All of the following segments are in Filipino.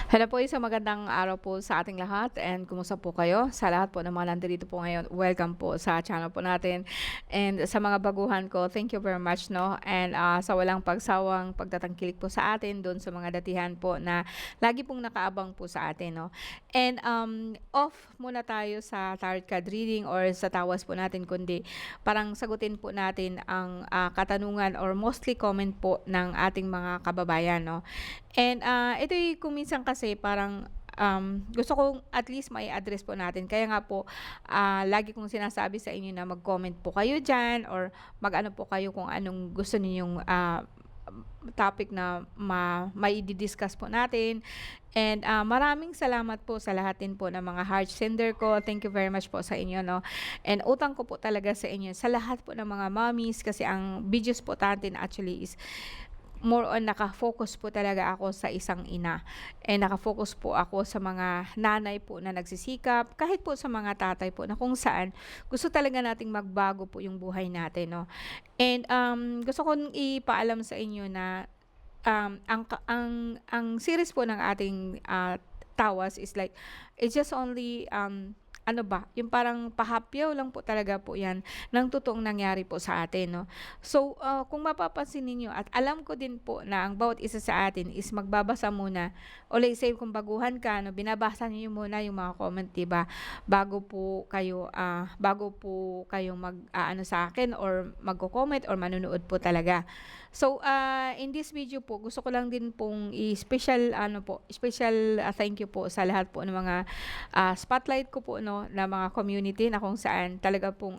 Hello po, isang magandang araw po sa ating lahat and kumusta po kayo? Sa lahat po ng mga nandito po ngayon, welcome po sa channel po natin. And sa mga baguhan ko, thank you very much, no? And sa walang pagsawang pagtatangkilik po sa atin doon sa mga datihan po na lagi pong nakaabang po sa atin, no? And off muna tayo sa tarot card reading or sa tawas po natin, kundi parang sagutin po natin ang katanungan or mostly comment po ng ating mga kababayan, no? And ito'y kung minsan kasi parang gusto kong at least mai-address po natin. Kaya nga po, lagi kong sinasabi sa inyo na mag-comment po kayo dyan or mag-ano po kayo kung anong gusto ninyong topic na may discuss po natin. And maraming salamat po sa lahat din po ng mga heart sender ko. Thank you very much po sa inyo, no? And utang ko po talaga sa inyo, sa lahat po ng mga mommies, kasi ang videos po natin actually is more on naka-focus po talaga ako sa isang ina. And naka-focus po ako sa mga nanay po na nagsisikap, kahit po sa mga tatay po na kung saan gusto talaga nating magbago po yung buhay natin, no? And gusto kong ipaalam sa inyo na ang series po ng ating tawas is like it's just only ano ba, yung parang pahapyaw lang po talaga po yan ng totoong nangyari po sa atin, no? So, kung mapapansin ninyo, at alam ko din po na ang bawat isa sa atin is magbabasa muna, o let's say kung baguhan ka, no, binabasa niyo muna yung mga comment, diba? Bago po kayo ano sa akin or magko-comment or manonood po talaga. So, in this video po, gusto ko lang din pong special thank you po sa lahat po ng mga spotlight ko po, no, na mga community na kung saan talaga pong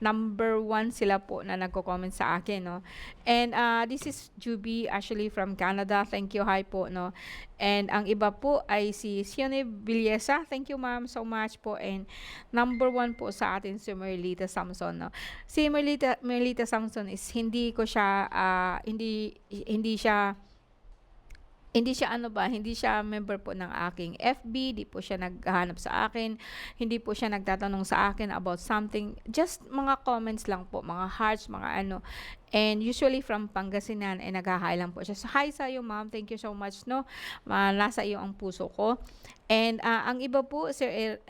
number one sila po na nagko-comment sa akin, no. And this is Juby actually from Canada. Thank you, hi po, no. And ang iba po ay si Sione Villesa. Thank you, ma'am, so much po. And number one po sa atin si Merlita Samson, no. Si Merlita Samson is hindi siya member po ng aking FB, di po siya naghahanap sa akin, hindi po siya nagtatanong sa akin about something, just mga comments lang po, mga hearts, mga ano, and usually from Pangasinan, and nag-hi lang po siya. So, hi sa iyo, ma'am, thank you so much, no, nasa iyo ang puso ko. And ang iba po, Sir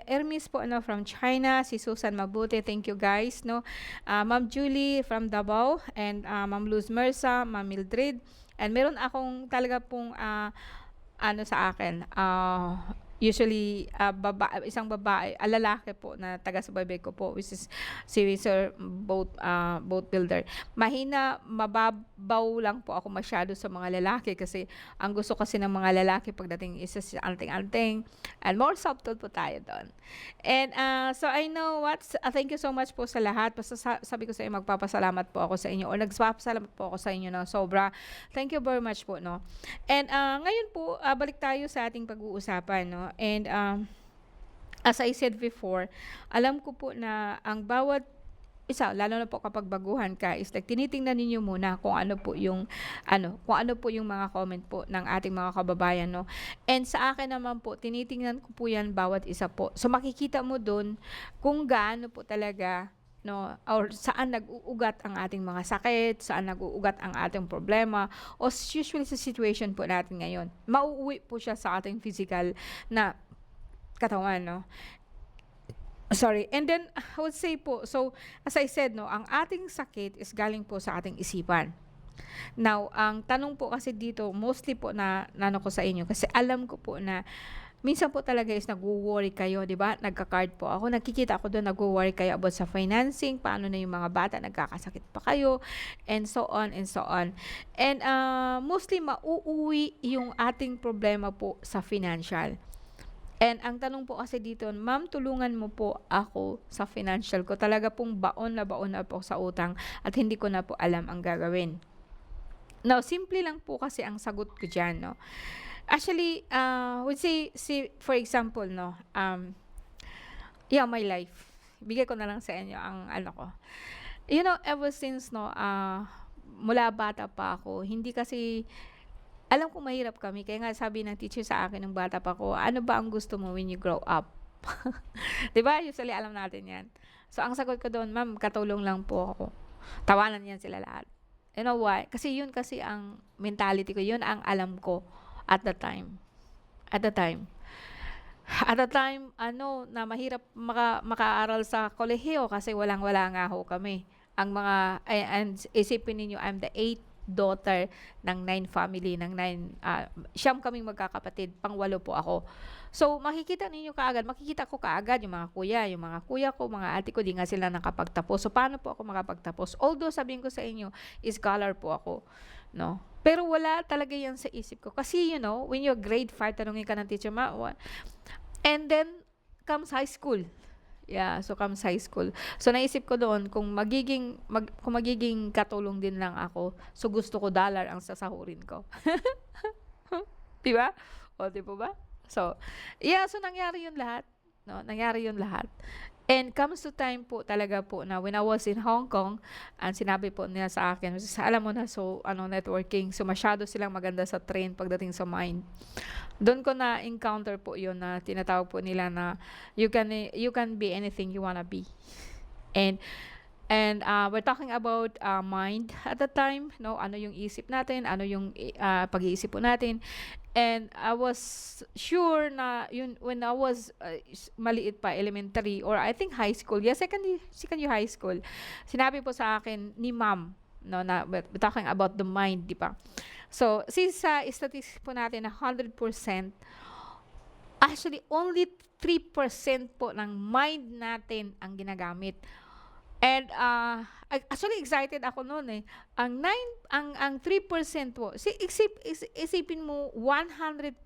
Hermes po, no, from China, si Susan Mabuti, thank you guys, no, Ma'am Julie from Davao, and Ma'am Luz Mersa, Ma'am Mildred. And meron akong talaga pong ano sa akin, usually isang babae, lalaki po na taga-subaybay ko po, which is si Sir Boat Builder. Mababaw lang po ako masyado sa mga lalaki kasi ang gusto kasi ng mga lalaki pagdating isa si anting-anting, and more subtle po tayo doon. And so I know thank you so much po sa lahat. Basta sabi ko sa inyo, magpapasalamat po ako sa inyo o nagpapasalamat po ako sa inyo na sobra. Thank you very much po, no. And ngayon po, balik tayo sa ating pag-uusapan, no. And as I said before, alam ko po na ang bawat isa, lalo na po kapag baguhan ka, is like tinitingnan ninyo muna kung ano po yung mga comment po ng ating mga kababayan, no. And sa akin naman po, tinitingnan ko po yan bawat isa po. So makikita mo doon kung gaano po talaga, no, or saan nag-uugat ang ating mga sakit, saan nag-uugat ang ating problema, o usually sa situation po natin ngayon. Mauuwi po siya sa ating physical na katawan, no. Sorry. And then, I would say po, so, as I said, no, ang ating sakit is galing po sa ating isipan. Now, ang tanong po kasi dito, mostly po na nano ko sa inyo, kasi alam ko po na minsan po talaga is nag-worry kayo, di ba? Nagka-card po ako. Nakikita ako doon, nag-worry kayo about sa financing, paano na yung mga bata, nagkakasakit pa kayo, and so on, and so on. And mostly, mauuwi yung ating problema po sa financial. And ang tanong po kasi dito, ma'am, tulungan mo po ako sa financial ko. Talaga pong baon na po sa utang at hindi ko na po alam ang gagawin. Now, simple lang po kasi ang sagot ko dyan, no. Actually, would say, for example, no, yeah, my life. Bigay ko na lang sa inyo ang ano ko. You know, ever since, no, mula bata pa ako, hindi kasi, alam ko mahirap kami. Kaya nga sabi ng teacher sa akin nung bata pa ako, ano ba ang gusto mo when you grow up? 'Di ba? Usually alam natin 'yan. So ang sagot ko doon, ma'am, katulong lang po ako. Tawanan 'yan sila lahat. You know why? Kasi yun kasi ang mentality ko, yun ang alam ko. at the time. At the time. At the time, ano, na mahirap makaaral sa kolehiyo kasi walang-wala nga ho kami. Ang mga, and isipin ninyo, I'm the eighth daughter ng 9 family, ng 9, siyam kaming magkakapatid, pang-walo po ako. So, makikita ko kaagad yung mga kuya ko, mga ate ko, di nga sila nakapagtapos. So, paano po ako makapagtapos? Although, sabihin ko sa inyo, scholar po ako, no? Pero wala talaga yan sa isip ko. Kasi, when you're grade 5, tanungin ka ng teacher, and then, comes high school. Yeah, so comes high school. So naisip ko doon kung magiging katulong din lang ako, so gusto ko dollar ang sasahurin ko. 'Di ba? O, 'di ba? So, yeah, so nangyari 'yun lahat, no? Nangyari 'yun lahat. And comes to time po talaga po na when I was in Hong Kong, ang sinabi po niya sa akin, alam mo na, so networking, so masyado silang maganda sa train pagdating sa mind. Doon ko na encounter po 'yun na tinatawag po nila na you can be anything you wanna be. And we're talking about mind at the time, no? Ano yung isip natin, ano yung pag-iisip po natin. And I was sure na yun when I was maliit pa, elementary or I think high school. Yeah, second year high school. Sinabi po sa akin ni ma'am, no, na we're talking about the mind, di ba? So, since sa statistics po natin na 100%, actually only 3% po ng mind natin ang ginagamit. And actually excited ako noon eh. Ang 3% po. Isipin mo 100%.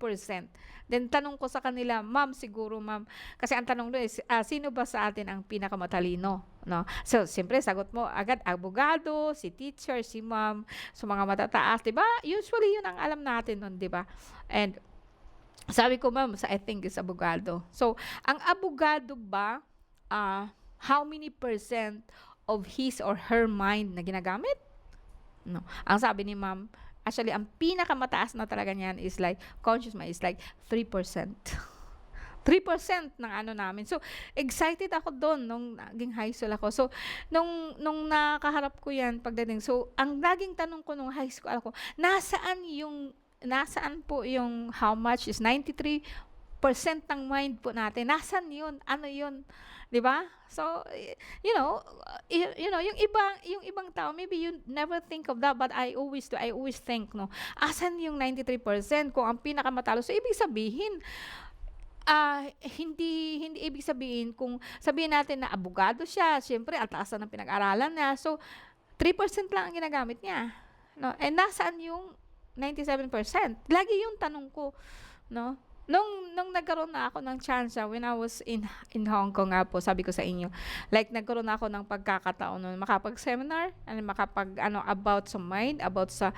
Then tanong ko sa kanila, ma'am, siguro ma'am, kasi ang tanong doon is sino ba sa atin ang pinakamatalino, no? So siyempre sagot mo agad abogado, si teacher, si ma'am, so mga matataas, 'di ba? Usually 'yun ang alam natin noon, 'di ba? And sabi ko, ma'am, I think is abogado. So ang abogado ba how many percent of his or her mind na ginagamit? No. Ang sabi ni ma'am, actually, ang pinakamataas na talaga niyan is like, conscious mind is like 3%. 3% ng ano namin. So, excited ako doon nung naging high school ako. So, nung nakaharap ko yan pagdating. So, ang laging tanong ko nung high school ako, nasaan po yung how much is 93% ng mind po natin? Nasaan yun? Ano yun? 'Di ba? So, yung ibang tao, maybe you never think of that, but I always think, no, asan yung 93% kung ang pinakamatalo? So, ibig sabihin, hindi ibig sabihin kung sabihin natin na abogado siya, siyempre, ang taas na ng pinag-aralan niya. So, 3% lang ang ginagamit niya. No? And nasaan yung 97%? Lagi yung tanong ko, no? Nung nagkaroon na ako ng chance when I was in Hong Kong nga po, sabi ko sa inyo, like nagkaroon na ako ng pagkakataon nun, makapag-seminar, and about sa mind, about sa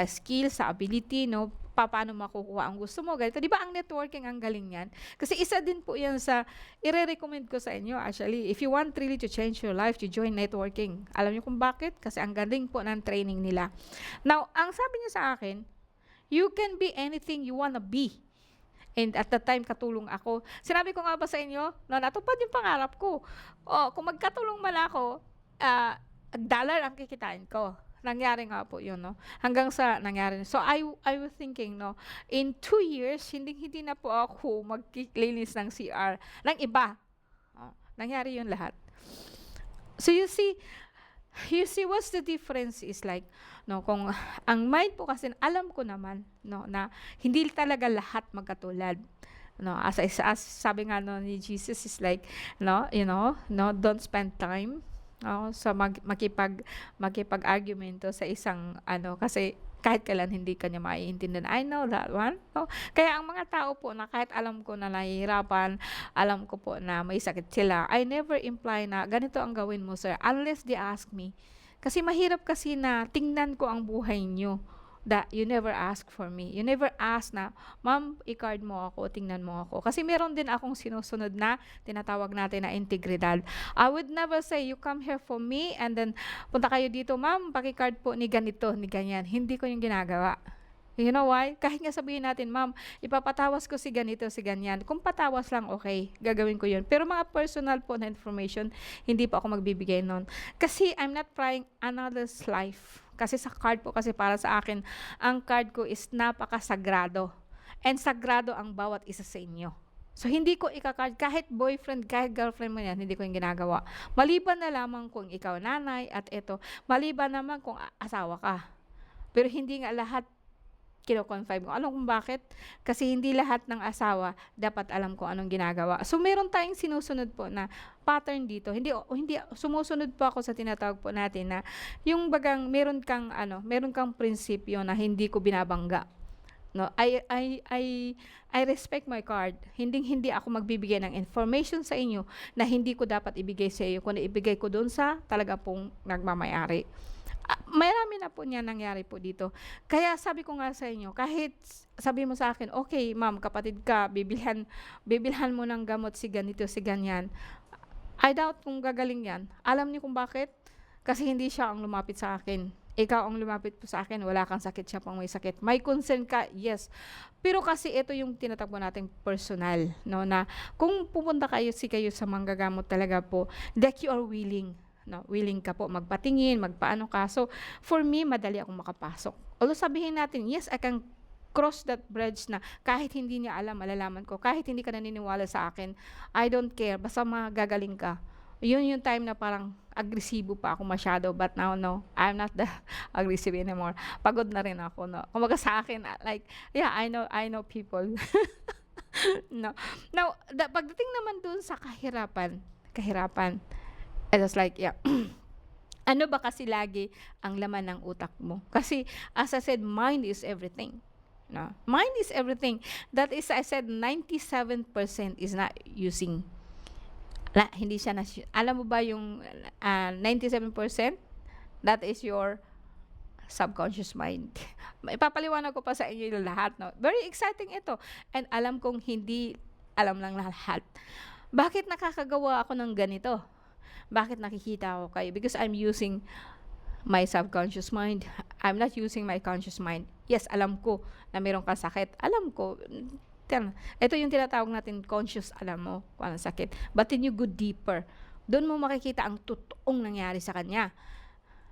skill, sa ability, no, paano makukuha ang gusto mo, ganito. Di ba ang networking ang galing yan? Kasi isa din po yan sa, ire-recommend ko sa inyo, actually, if you want really to change your life, you join networking. Alam niyo kung bakit? Kasi ang galing po ng training nila. Now, ang sabi niya sa akin, you can be anything you wanna be. And at the time, katulong ako. Sinabi ko nga ba sa inyo, na natupad yung pangarap ko. Kung magkatulong man ako, dollar ang kikitain ko. Nangyari nga po yun, no? Hanggang sa nangyari. So, I was thinking, no, in 2 years, hindi na po ako maglilinis ng CR ng iba. Nangyari yun lahat. So, you see what's the difference is like, no, kung ang mind po kasi alam ko naman, no, na hindi talaga lahat magkatulad, no, as sabi nga no ni Jesus is like, no, don't spend time, no, sa makipag-argumento sa isang kasi kahit kailan hindi kanya maiintindihan. I know that one. No? Kaya ang mga tao po na kahit alam ko na nahihirapan, alam ko po na may sakit sila, I never imply na ganito ang gawin mo, sir, unless they ask me. Kasi mahirap kasi na tingnan ko ang buhay nyo that you never ask for me. You never ask na, ma'am, i-card mo ako, tingnan mo ako. Kasi meron din akong sinusunod na tinatawag natin na integridad. I would never say, you come here for me and then punta kayo dito, ma'am, paki-card po ni ganito, ni ganyan. Hindi ko yung ginagawa. You know why? Kahit nga sabihin natin, ma'am, ipapatawas ko si ganito, si ganyan. Kung patawas lang, okay, gagawin ko yun. Pero mga personal po na information, hindi po ako magbibigay nun. Kasi I'm not trying another's life. Kasi sa card po, kasi para sa akin, ang card ko is napakasagrado. And sagrado ang bawat isa sa inyo. So, hindi ko kahit boyfriend, kahit girlfriend mo yan, hindi ko yung ginagawa. Maliban na lamang kung ikaw nanay at ito, maliban naman kung asawa ka. Pero hindi nga lahat kino-confide ko. Alam kung bakit? Kasi hindi lahat ng asawa dapat alam kung anong ginagawa. So, meron tayong sinusunod po na pattern dito. Hindi sumusunod po ako sa tinatawag po natin na yung bagang meron kang prinsipyo na hindi ko binabangga. No, I respect my card. Hindi ako magbibigay ng information sa inyo na hindi ko dapat ibigay sa iyo, kundi ibigay ko doon sa talaga pong nagmamayari. Marami na po niya nangyari po dito. Kaya sabi ko nga sa inyo, kahit sabi mo sa akin, okay, ma'am, kapatid ka, bibilhan mo ng gamot si ganito, si ganyan. I doubt kung gagaling yan. Alam niyo kung bakit? Kasi hindi siya ang lumapit sa akin. Ikaw ang lumapit po sa akin, wala kang sakit, siya pang may sakit. May concern ka, yes. Pero kasi ito yung tinatagpo nating personal, no, na kung pupunta kayo sa manggagamot talaga po, that you are willing, no, willing ka po magpatingin, magpaano ka. So, for me, madali akong makapasok. Although sabihin natin, yes, I can cross that bridge na kahit hindi niya alam, malalaman ko. Kahit hindi ka naniniwala sa akin, I don't care. Basta magagaling ka. Yun yung time na parang agresibo pa ako masyado. But now, no, I'm not the aggressive anymore. Pagod na rin ako, no. Kumaga sa akin, like, yeah, I know people. No. Now, pagdating naman dun sa kahirapan, it was like, yeah, ano ba kasi lagi ang laman ng utak mo? Kasi, as I said, mind is everything. No? Mind is everything. That is, I said, 97% is not using. Hindi siya alam mo ba yung 97%? That is your subconscious mind. Ipapaliwanag ko pa sa inyo yung lahat, no? Very exciting ito. And alam kong hindi alam lang lahat. Bakit nakakagawa ako ng ganito? Bakit nakikita ako kayo? Because I'm using my subconscious mind. I'm not using my conscious mind. Yes, alam ko na mayroong kasakit. Alam ko. Ito yung tinatawag natin conscious, alam mo kung anong sakit. But then you go deeper. Doon mo makikita ang totoong nangyari sa kanya.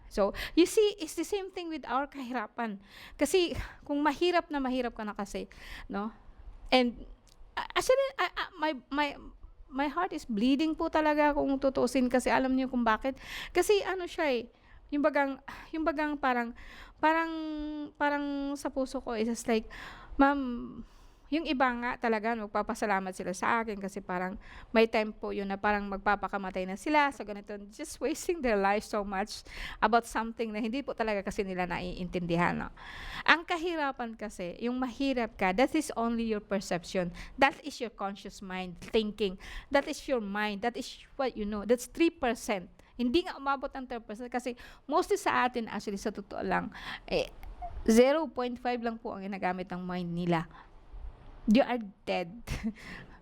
So, you see, it's the same thing with our kahirapan. Kasi, kung mahirap ka na kasi, no? And, actually, my heart is bleeding po talaga kung tutusin kasi alam niyo kung bakit. Kasi, ano siya yung bagang parang sa puso ko is just like, ma'am, yung iba nga talaga magpapasalamat sila sa akin kasi parang may time po yun na parang magpapakamatay na sila sa ganito, just wasting their life so much about something na hindi po talaga kasi nila naiintindihan. No? Ang kahirapan kasi, yung mahirap ka, that is only your perception. That is your conscious mind thinking. That is your mind. That is what you know. That's 3%. Hindi nga umabot ng 10% kasi mostly sa atin, actually sa totoo lang, 0.5 lang po ang ginagamit ng mind nila. You are dead.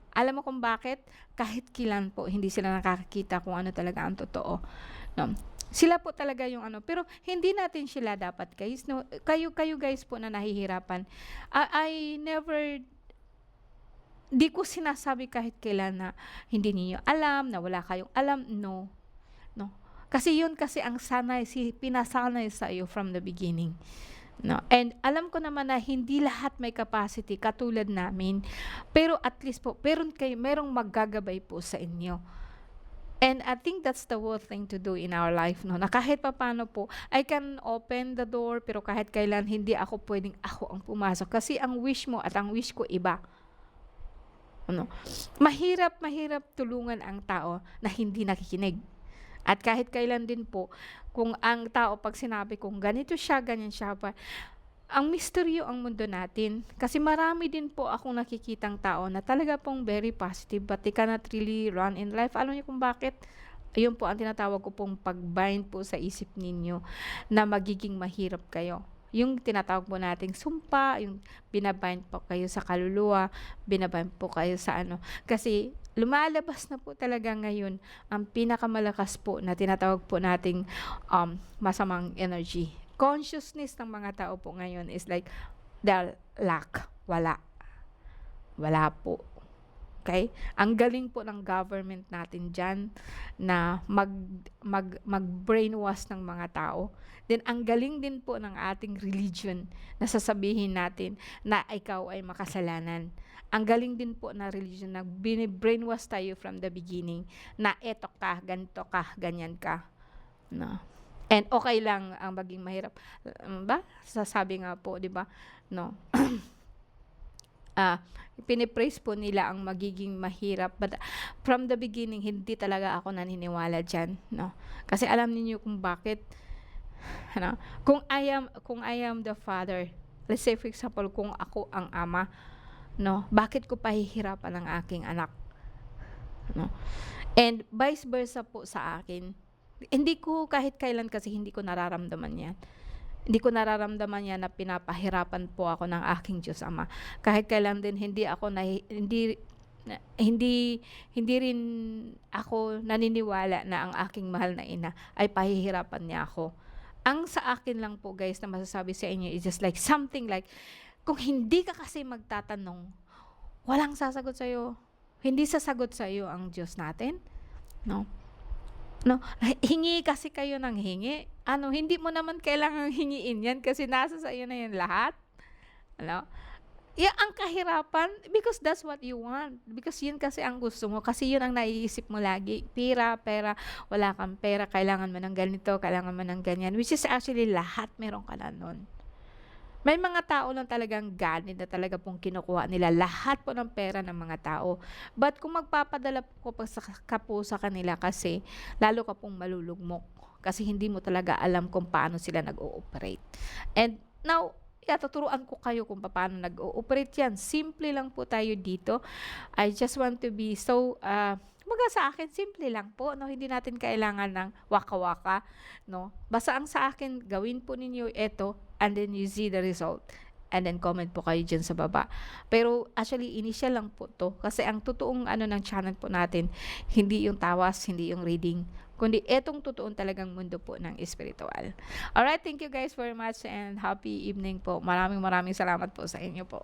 Alam mo kung bakit? Kahit kailan po, hindi sila nakakakita kung ano talaga ang totoo. No? Sila po talaga yung ano. Pero hindi natin sila dapat, guys. No? Kayo guys po na nahihirapan. I never, di ko sinasabi kahit kailan na hindi niyo alam, na wala kayong alam. No. Kasi yun kasi ang pinasanay sa iyo from the beginning. No? And alam ko naman na hindi lahat may capacity katulad namin. Pero at least po, merong maggagabay po sa inyo. And I think that's the worst thing to do in our life. No? Na kahit paano po, I can open the door, pero kahit kailan hindi ako pwedeng ako ang pumasok. Kasi ang wish mo at ang wish ko iba. Ano? Mahirap tulungan ang tao na hindi nakikinig. At kahit kailan din po, kung ang tao pag sinabi kong ganito siya, ganyan siya pa, ang misteryo ang mundo natin. Kasi marami din po akong nakikitang tao na talaga pong very positive but they cannot really run in life. Alam niyo kung bakit? Ayun po ang tinatawag ko pong pag-bind po sa isip ninyo na magiging mahirap kayo. Yung tinatawag po nating sumpa, yung binabind po kayo sa kaluluwa, binabind po kayo sa ano. Kasi lumalabas na po talaga ngayon ang pinakamalakas po na tinatawag po nating masamang energy. Consciousness ng mga tao po ngayon is like the lack. Wala po. Okay? Ang galing po ng government natin diyan na mag-brainwash ng mga tao. Then ang galing din po ng ating religion na sasabihin natin na ikaw ay makasalanan. Ang galing din po na religion na bini-brainwash tayo from the beginning na eto ka, ganito ka, ganyan ka. No. And okay lang ang maging mahirap. Ba? Sasabi nga po, 'di ba? No. Pinipraise po nila ang magiging mahirap, but from the beginning hindi talaga ako naniniwala diyan, no. Kasi alam niyo kung bakit, ano, kung I am the father, let's say for example kung ako ang ama, no, bakit ko pahihirapan ang aking anak, no? And vice versa po sa akin. Hindi ko kahit kailan kasi hindi ko nararamdaman 'yan. Hindi ko nararamdaman 'yan na pinapahirapan po ako ng aking Diyos Ama. Kahit kailan din hindi ako hindi rin ako naniniwala na ang aking mahal na ina ay pahihirapan niya ako. Ang sa akin lang po guys na masasabi sa inyo is just like something like, kung hindi ka kasi magtatanong, walang sasagot sa'yo. Hindi sasagot sa'yo ang Diyos natin, no? No, hingi kasi kayo ng hingi. Ano, hindi mo naman kailangang hingiin 'yan kasi nasa sa iyo na 'yan lahat. Ano? Ang kahirapan because that's what you want. Because 'yun kasi ang gusto mo, kasi 'yun ang naiisip mo lagi. Pera, pera, wala kang pera, kailangan mo ng ganito, kailangan mo ng ganyan, which is actually lahat meron ka na nun. May mga tao lang talagang ganid na talaga pong kinukuha nila lahat po ng pera ng mga tao. But kung magpapadala po ka po sa kanila kasi lalo ka pong malulugmok kasi hindi mo talaga alam kung paano sila nag-ooperate. And now, tuturuan ko kayo kung paano nag-ooperate yan. Simple lang po tayo dito. I just want to be so, kumbaga sa akin, simple lang po, no? Hindi natin kailangan ng waka-waka, no? Basta ang sa akin, gawin po ninyo ito, and then you see the result. And then comment po kayo dyan sa baba. Pero actually, initial lang po to. Kasi ang totoong ano ng channel po natin, hindi yung tawas, hindi yung reading, kundi etong totoong talagang mundo po ng espiritual. Alright, thank you guys very much and happy evening po. Maraming salamat po sa inyo po.